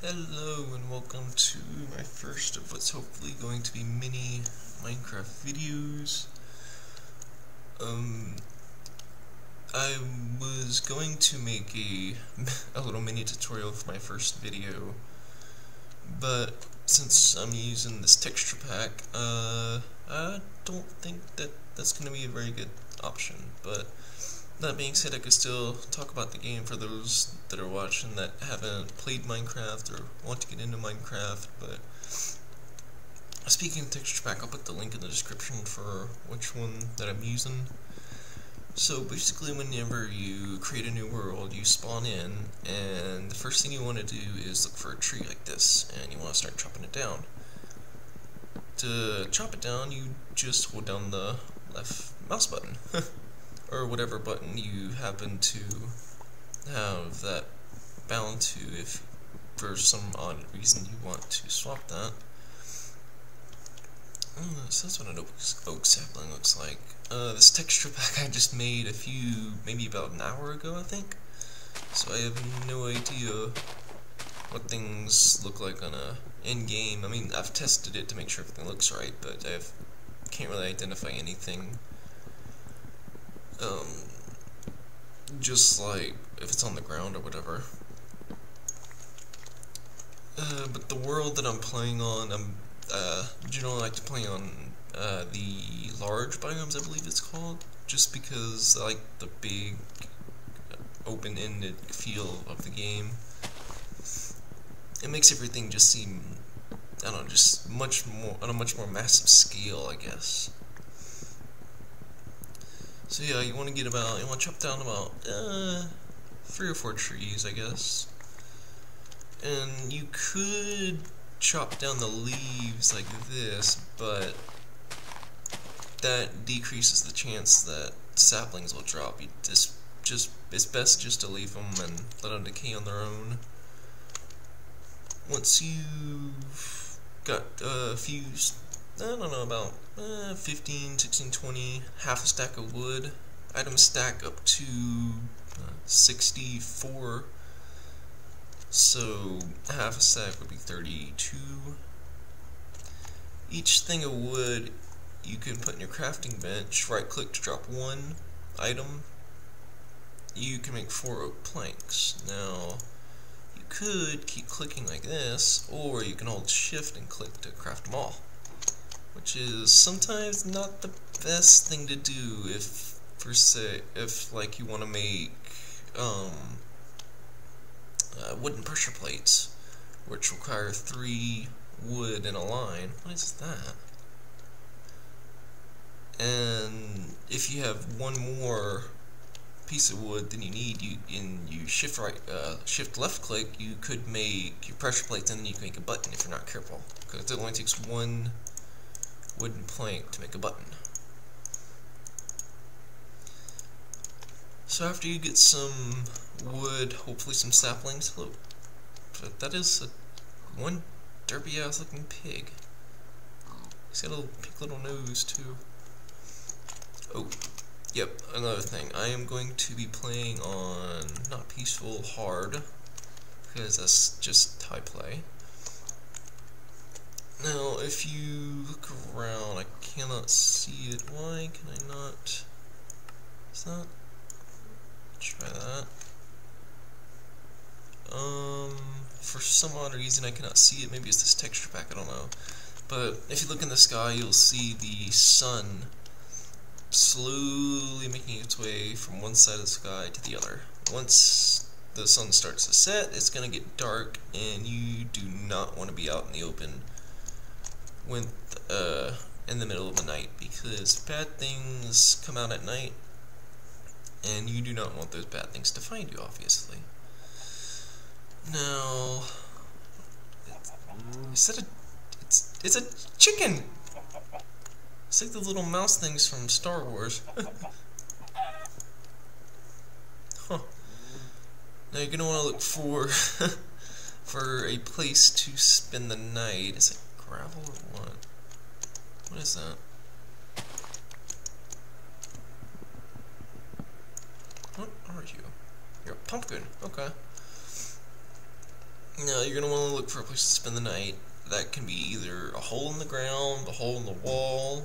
Hello and welcome to my first of what's hopefully going to be mini Minecraft videos. I was going to make a little mini tutorial for my first video, but since I'm using this texture pack, I don't think that's going to be a very good option. But that being said, I could still talk about the game for those that are watching that haven't played Minecraft or want to get into Minecraft. But speaking of texture pack, I'll put the link in the description for which one that I'm using. So basically, whenever you create a new world, you spawn in, and the first thing you want to do is look for a tree like this, and you want to start chopping it down. To chop it down, you just hold down the left mouse button. Or whatever button you happen to have that bound to if for some odd reason you want to swap that. So that's what an oak sapling looks like. This texture pack I just made maybe about an hour ago, I think. So I have no idea what things look like on a in-game. I mean, I've tested it to make sure everything looks right, but I can't really identify anything. Just like if it's on the ground or whatever. But the world that I'm playing on, generally like to play on the large biomes, I believe it's called, just because I like the big, open-ended feel of the game. It makes everything just seem, I don't know, just on a much more massive scale, I guess. So yeah, you want to chop down about 3 or 4 trees, I guess. And you could chop down the leaves like this, but that decreases the chance that saplings will drop. It's best just to leave them and let them decay on their own. Once you've got a few, I don't know, about 15, 16, 20, half a stack of wood. Items stack up to 64, so half a stack would be 32. Each thing of wood you can put in your crafting bench, right click to drop 1 item. You can make 4 oak planks. Now, you could keep clicking like this, or you can hold shift and click to craft them all, which is sometimes not the best thing to do if like you want to make wooden pressure plates, which require 3 wood in a line. What is that? And if you have one more piece of wood than you need, you shift left click, you could make your pressure plates, and then you can make a button if you're not careful, because it only takes 1 wooden plank to make a button. So after you get some wood, hopefully some saplings. Hello. But that is one derpy ass looking pig. He's got a little pink little nose too. Oh, yep, another thing. I am going to be playing on not peaceful, hard, because that's just how I play. Now, if you look around, I cannot see it. Why can I not? Is that? Try that. For some odd reason I cannot see it. Maybe it's this texture pack, I don't know. But if you look in the sky, you'll see the sun slowly making its way from one side of the sky to the other. Once the sun starts to set, it's gonna get dark, and you do not want to be out in the open when in the middle of the night, because bad things come out at night, and you do not want those bad things to find you, obviously. Now, it's a chicken! It's like the little mouse things from Star Wars. Huh. Now you're gonna want to look for for a place to spend the night. Is it gravel or what? What is that? What are you? You're a pumpkin. Okay. Now, you're going to want to look for a place to spend the night. That can be either a hole in the ground, a hole in the wall,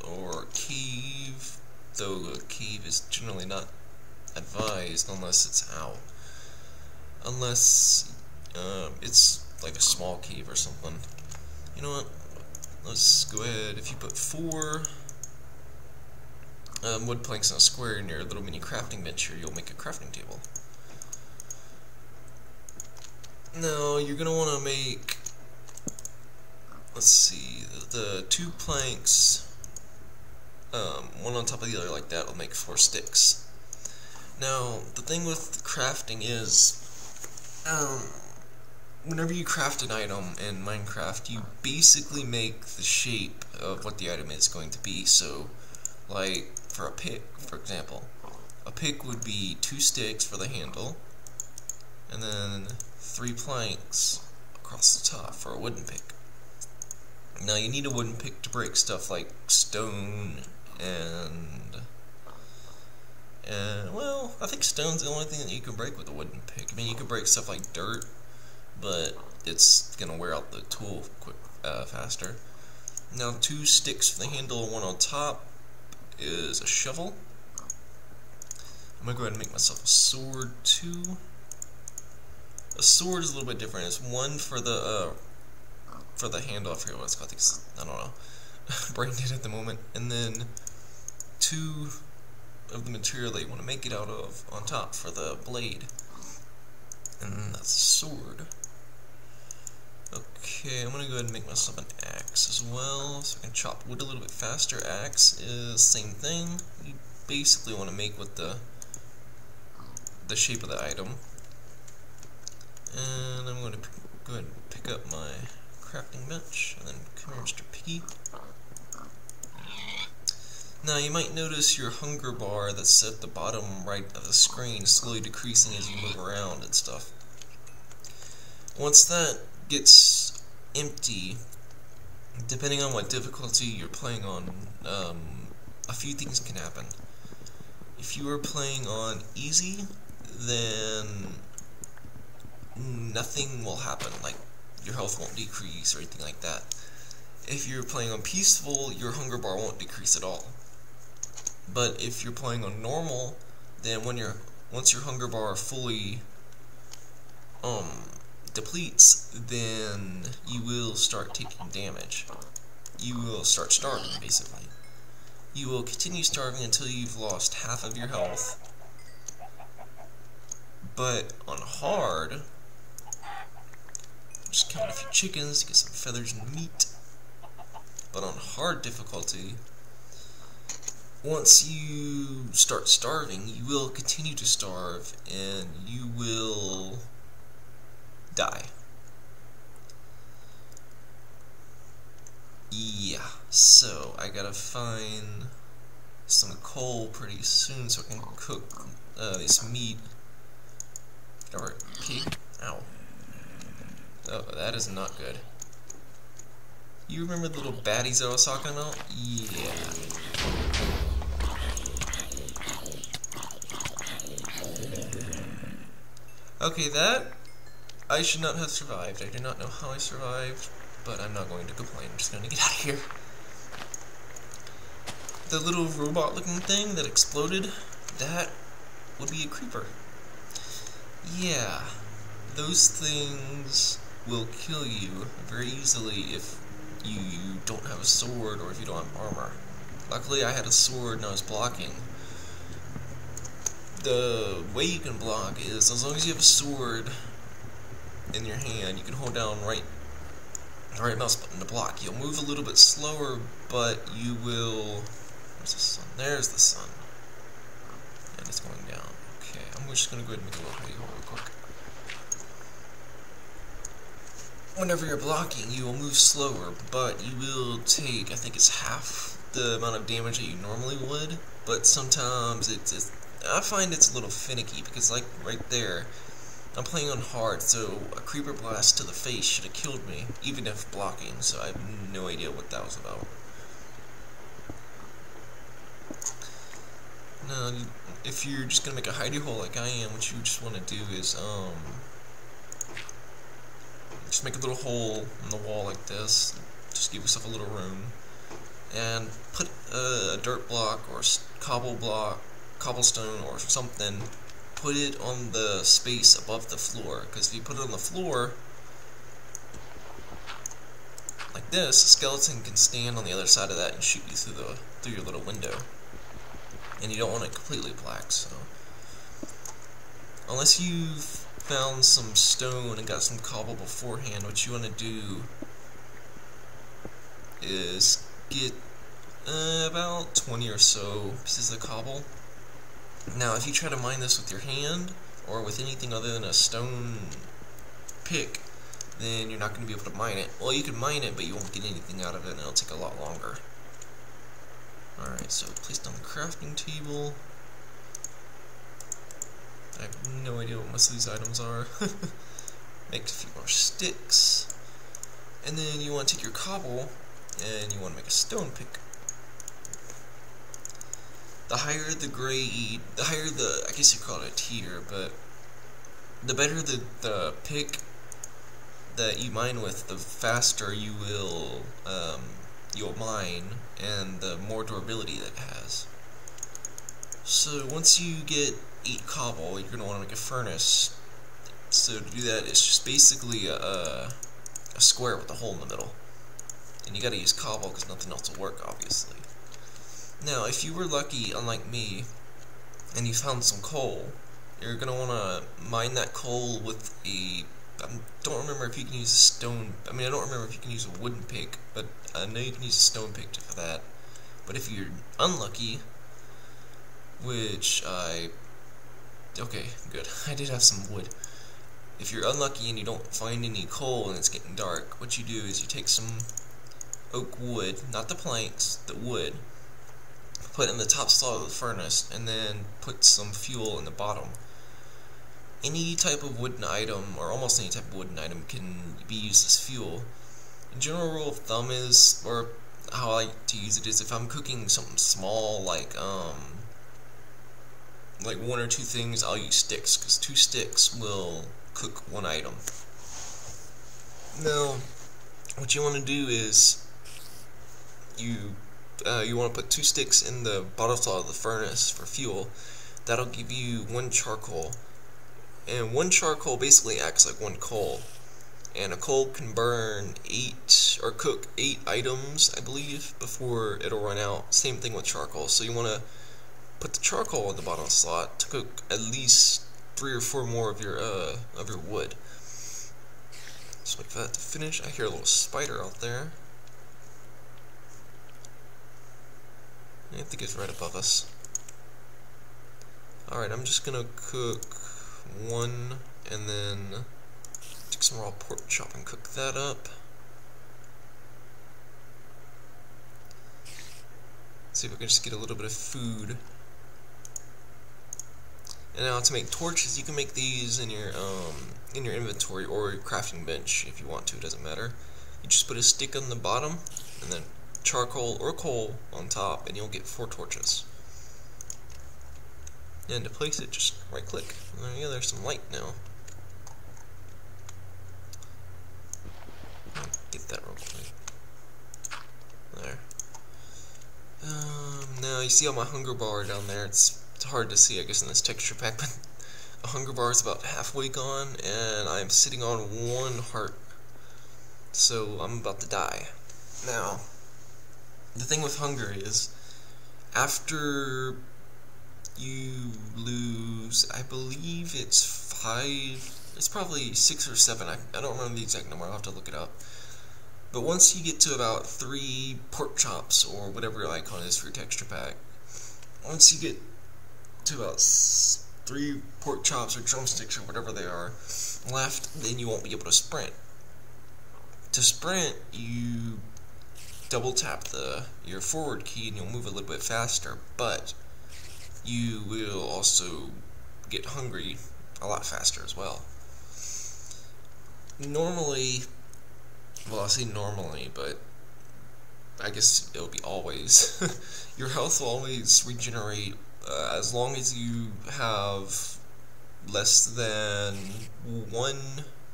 or a cave, though a cave is generally not advised unless it's out. Unless it's like a small cave or something. You know what? Let's go ahead. If you put 4 wood planks in a square near a little mini crafting bench here, you'll make a crafting table. Now, you're going to want to make, let's see, the 2 planks, one on top of the other like that, will make 4 sticks. Now, the thing with crafting is, whenever you craft an item in Minecraft, you basically make the shape of what the item is going to be. So, like, for a pick, for example, a pick would be 2 sticks for the handle, and then 3 planks across the top for a wooden pick. Now, you need a wooden pick to break stuff like stone and well, I think stone's the only thing that you can break with a wooden pick. I mean, you can break stuff like dirt, but it's gonna wear out the tool faster. Now, 2 sticks for the handle and 1 on top is a shovel. I'm gonna go ahead and make myself a sword too. A sword is a little bit different. It's 1 for the handle. I forget what it's called. I don't know. Brain dead at the moment. And then 2 of the material that you want to make it out of on top for the blade. And that's a sword. Okay, I'm gonna go ahead and make myself an axe as well, so I can chop wood a little bit faster. Axe is the same thing. You basically want to make with the shape of the item. And I'm going to go ahead and pick up my crafting bench, and then come here, Mr. Piggy. Now, you might notice your hunger bar that's at the bottom right of the screen slowly decreasing as you move around and stuff. Once that gets empty, depending on what difficulty you're playing on, a few things can happen. If you are playing on easy, then nothing will happen, like your health won't decrease or anything like that. If you're playing on peaceful, your hunger bar won't decrease at all. But if you're playing on normal, then once your hunger bar fully depletes, then you will start taking damage. You will start starving, basically. You will continue starving until you've lost half of your health. But on hard, just count a few chickens, get some feathers and meat. But on hard difficulty, once you start starving, you will continue to starve, and you will die. Yeah, so I gotta find some coal pretty soon so I can cook this meat. Or pig? Ow. Oh, that is not good. You remember the little baddies that I was talking about? Yeah. Okay, that I should not have survived. I do not know how I survived, but I'm not going to complain. I'm just going to get out of here. The little robot-looking thing that exploded, that would be a creeper. Yeah, those things will kill you very easily if you don't have a sword or if you don't have armor. Luckily, I had a sword and I was blocking. The way you can block is, as long as you have a sword in your hand, you can hold down the right mouse button to block. You'll move a little bit slower, but you will... Where's the sun? There's the sun. And it's going down. Okay, I'm just going to go ahead and make a little video real quick. Whenever you're blocking, you will move slower, but you will take, I think it's half the amount of damage that you normally would, but sometimes I find it's a little finicky, because like right there, I'm playing on hard, so a creeper blast to the face should have killed me, even if blocking, so I have no idea what that was about. Now, if you're just going to make a hidey hole like I am, what you just want to do is, just make a little hole in the wall like this. Just give yourself a little room. And put a dirt block or cobblestone or something. Put it on the space above the floor. Because if you put it on the floor, like this, a skeleton can stand on the other side of that and shoot you through your little window. And you don't want it completely black, so unless you've found some stone and got some cobble beforehand, what you want to do is get about 20 or so pieces of cobble. Now, if you try to mine this with your hand or with anything other than a stone pick, then you're not going to be able to mine it. Well, you can mine it, but you won't get anything out of it, and it'll take a lot longer. Alright, so place down the crafting table. I have no idea what most of these items are. Make a few more sticks. And then you want to take your cobble, and you want to make a stone pick. The higher the grade, I guess you call it a tier, but the better the pick that you mine with, the faster you will you'll mine, and the more durability that it has. So once you get 8 cobble, you're going to want to make a furnace. So to do that, it's just basically a square with a hole in the middle. And you got to use cobble because nothing else will work, obviously. Now, if you were lucky, unlike me, and you found some coal, you're going to want to mine that coal with a... I don't remember if you can use a stone... I don't remember if you can use a wooden pick, but I know you can use a stone pick for that. But if you're unlucky, which I... Okay, good. I did have some wood. If you're unlucky and you don't find any coal and it's getting dark, what you do is you take some oak wood, not the planks, the wood, put it in the top slot of the furnace, and then put some fuel in the bottom. Any type of wooden item, or almost any type of wooden item, can be used as fuel. The general rule of thumb is, or how I like to use it is, if I'm cooking something small, like 1 or 2 things, I'll use sticks, because 2 sticks will cook 1 item. Now, what you want to do is, you want to put 2 sticks in the bottom slot of the furnace for fuel. That'll give you 1 charcoal. And 1 charcoal basically acts like 1 coal. And a coal can burn 8, or cook 8 items, I believe, before it'll run out. Same thing with charcoal. So you want to put the charcoal in the bottom slot to cook at least 3 or 4 more of your wood. Just wait for that to finish. I hear a little spider out there. I think it's right above us. Alright, I'm just gonna cook 1, and then take some raw pork chop and cook that up. See if we can just get a little bit of food. And now to make torches, you can make these in your inventory or your crafting bench if you want to. It doesn't matter. You just put a stick on the bottom, and then charcoal or coal on top, and you'll get 4 torches. And to place it, just right click. There you go, there's some light now. Get that real quick. There. Now you see all my hunger bar down there. It's hard to see, I guess, in this texture pack, but a hunger bar is about halfway gone, and I'm sitting on 1 heart. So I'm about to die. Now, the thing with hunger is, after you lose, I believe it's 5, it's probably 6 or 7, I don't remember the exact number, I'll have to look it up. But once you get to about 3 pork chops, or whatever your icon is for your texture pack, once you get to about 3 pork chops or drumsticks or whatever they are left, then you won't be able to sprint. To sprint, you double tap your forward key and you'll move a little bit faster, but you will also get hungry a lot faster as well. Normally, well, I say normally, but I guess it'll be always, your health will always regenerate as long as you have less than 1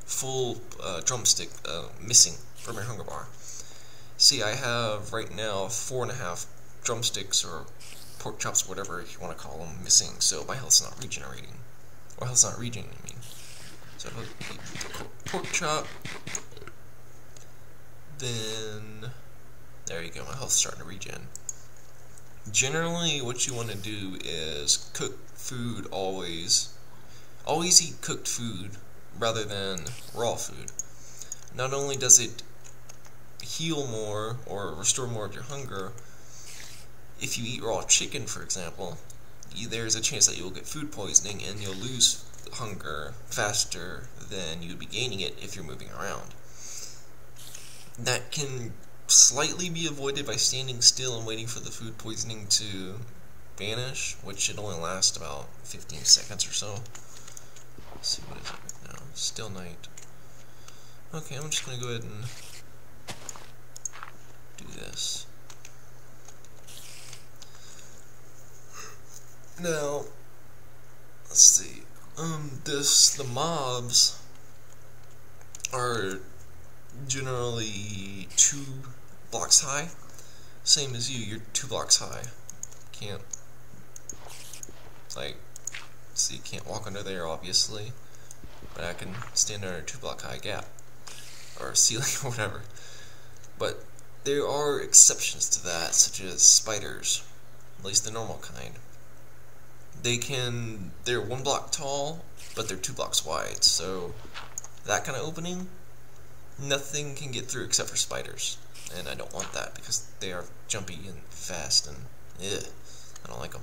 full drumstick missing from your hunger bar. See, I have right now 4.5 drumsticks or pork chops, whatever you want to call them, missing, so my health's not regenerating. Or health's not regenerating, I mean. So I'll eat the pork chop, then, there you go, my health's starting to regen. Generally, what you want to do is cook food always. Always eat cooked food rather than raw food. Not only does it heal more or restore more of your hunger, if you eat raw chicken, for example, there's a chance that you'll get food poisoning and you'll lose hunger faster than you'd be gaining it if you're moving around. That can slightly be avoided by standing still and waiting for the food poisoning to vanish, which should only last about 15 seconds or so. Let's see, what is it right now? Still night. Okay, I'm just going to go ahead and do this. Now, let's see. The mobs are generally 2 blocks high. Same as you, you're 2 blocks high. Can't, like, see, can't walk under there, obviously. But I can stand under a 2-block high gap. Or ceiling, or whatever. But there are exceptions to that, such as spiders. At least the normal kind. They're 1 block tall, but they're 2 blocks wide, so that kind of opening, nothing can get through except for spiders, and I don't want that because they are jumpy and fast, and I don't like them.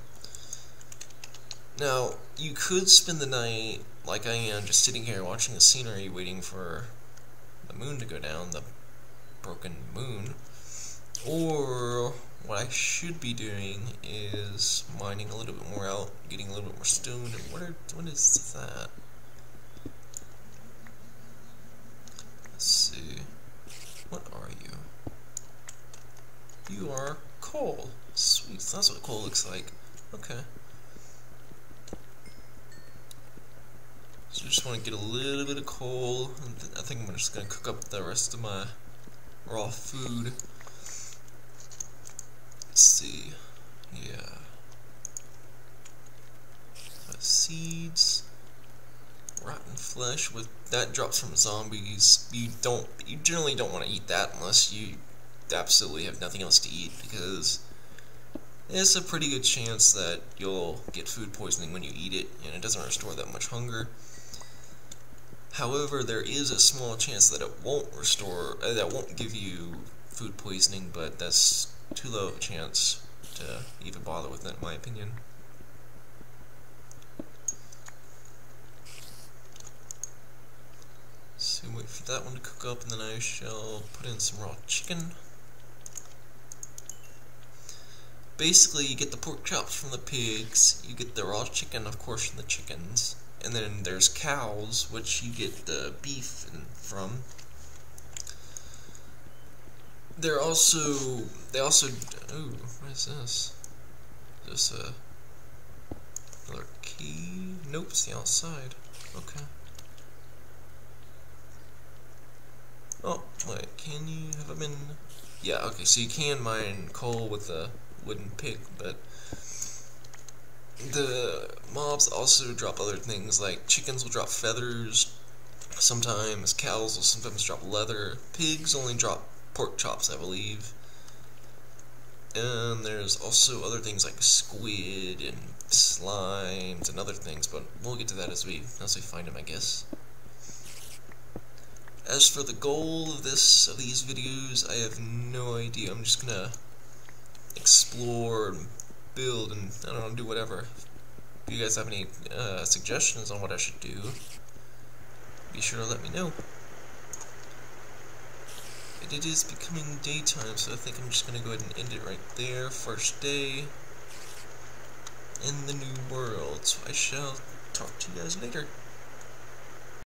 Now, you could spend the night, like I am, just sitting here watching the scenery, waiting for the moon to go down, the broken moon, or what I should be doing is mining a little bit more out, getting a little bit more stone, and what is that? Let's see. What are you? You are coal. Sweet, that's what coal looks like. Okay. So I just want to get a little bit of coal. I think I'm just going to cook up the rest of my raw food. Let's see. Yeah. Seeds. Rotten flesh. With that drops from zombies. You generally don't want to eat that unless you absolutely have nothing else to eat, because there's a pretty good chance that you'll get food poisoning when you eat it, and it doesn't restore that much hunger. However, there is a small chance that it won't restore, that won't give you food poisoning, but that's too low of a chance to even bother with it, in my opinion. So wait for that one to cook up, and then I shall put in some raw chicken. Basically, you get the pork chops from the pigs, you get the raw chicken, of course, from the chickens, and then there's cows, which you get the beef from. They also, ooh, what is this? Is this another key? Nope, it's the outside. Okay. Oh, wait, can you, have I been, yeah, okay, so you can mine coal with a wooden pig, but the mobs also drop other things, like chickens will drop feathers, sometimes cows will sometimes drop leather, pigs only drop pork chops, I believe, and there's also other things like squid and slimes and other things, but we'll get to that as we find them, I guess. As for the goal of these videos, I have no idea. I'm just gonna explore and build and, I don't know, do whatever. If you guys have any suggestions on what I should do, be sure to let me know. And it is becoming daytime, so I think I'm just gonna go ahead and end it right there. First day in the new world. So I shall talk to you guys later.